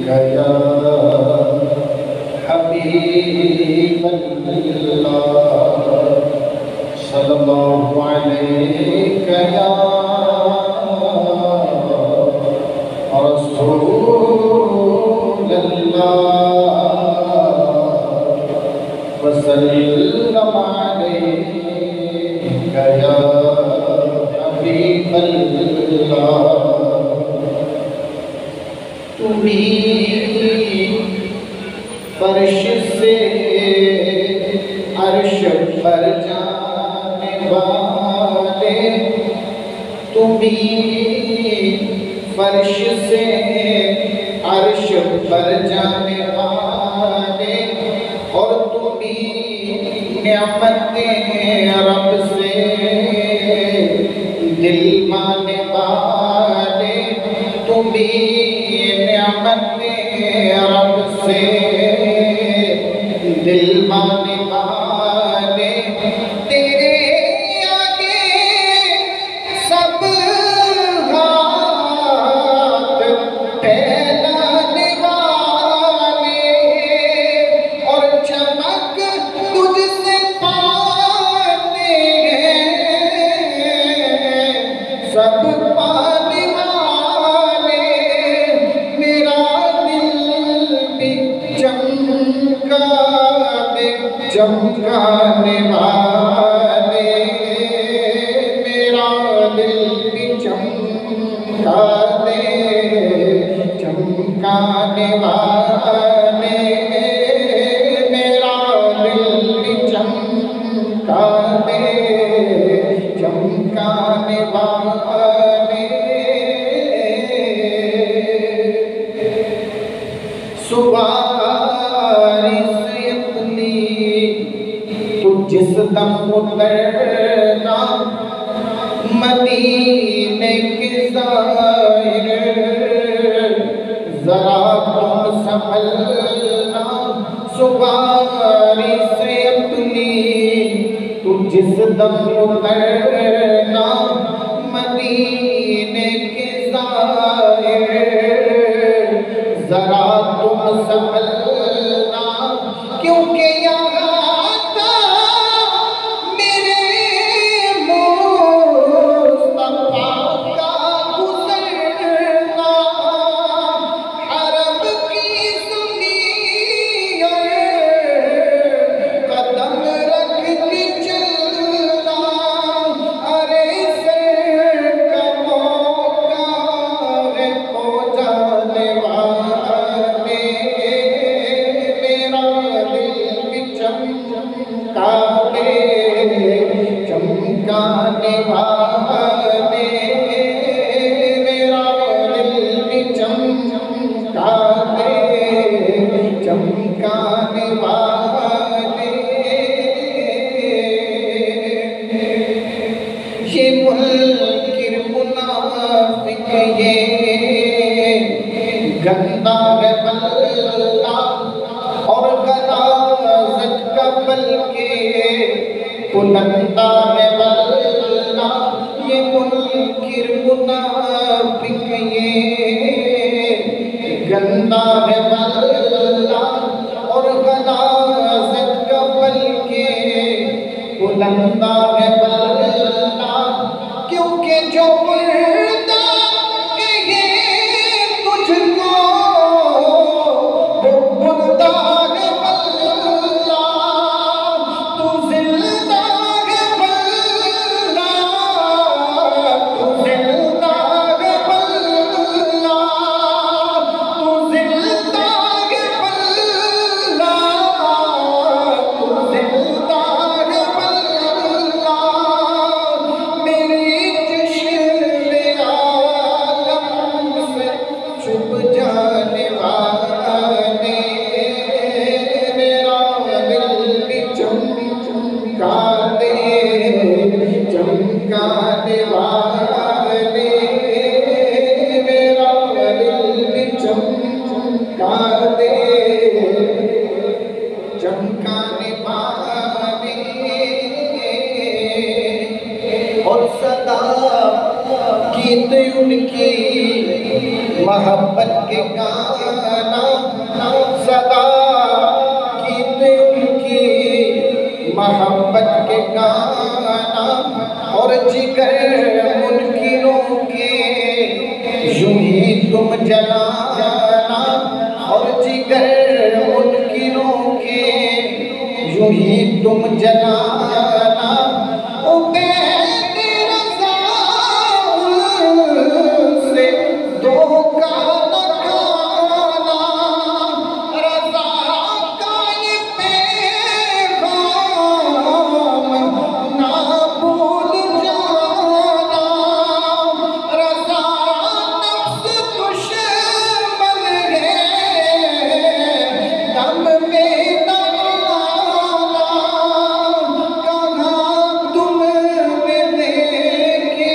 या हबीबल्लाह सल्लल्लाहु अलैका या रसूलल्लाह वसल्लम अलैका या हबीबल्लाह। तुम्हीं फर्श से अर्श पर जाने वाले, तुम्हीं फर्श से अर्श पर जाने वाले, और तुम्हीं नेमते रब से दिल माने वाले, तुम्हीं नेमते रब से दिल माने वाले। तेरे आगे सब हाथ फैलाने वाले, और चमक तुझसे पाते हैं सब पाने वाले। मेरा दिल भी चमकाने वाले, मेरा दिल भी चमकाने वाले, मेरा दिल भी चमकाने वाले। सुवारी से अपनी तू जिस दम उतरना, मदीने के ज़ाहिर ज़रा तुम संभलना। सुवारी से अपनी तू जिस दम उतरना, मदीने के ज़ाहिर ज़रा तुम संभलना। क्योंकि यहाँ था मेरे मुस्तफ़ा का गुज़रना, अरब की ज़मीन कदम रख के चलना। अरे सर का मौका है खो जाने वाले, मेरा दिल भी चमकाने वाले, मेरा दिल भी चमकाने वाले। ये मुनकिर मुनाफिक ये गंदा है बल्ला, और गलाज़त का बल्कि बुलंदा है बल्ला। ये मुनकिर मुनाफिक ये गंदा है बल्ला, और गलाज़त का बल्कि बुलंदा है बल्ला। क्योंकि जो मुर्दा कहे तुझको वो मुर्दा है बल्ला, तू जिंदा है बल्ला, तू जिंदा है बल्ला, तू जिंदा है बल्ला, तू जिंदा है बल्ला। मेरी चश्मे आलम से छुप जाने वाले, मेरा दिल भी चमकाने वाले, मेरा दिल भी चमकाने वाले। और सदा गीत उनकी मोहब्बत के गाना, सदा गीत उनकी मोहब्बत के गाना और जिगर मुनकिरों के यूं ही तुम जलाना और जिगर मुनकिरों के यूं ही तुम जलाना से धोखा न खाना रज़ा का ये पैगाम ना भूल जाना रज़ा नफ्स दुश्मन है दम में न आना कहाँ तुमने देखे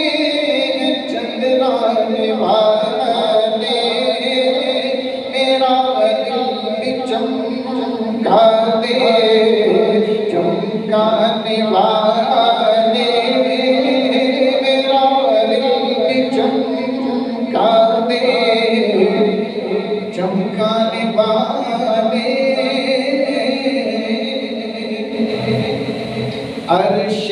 चंद्राने वाले मेरा दिल भी चमका दे चमकाने वाले मेरा दिल भी चमका दे चमकाने वाले अर्श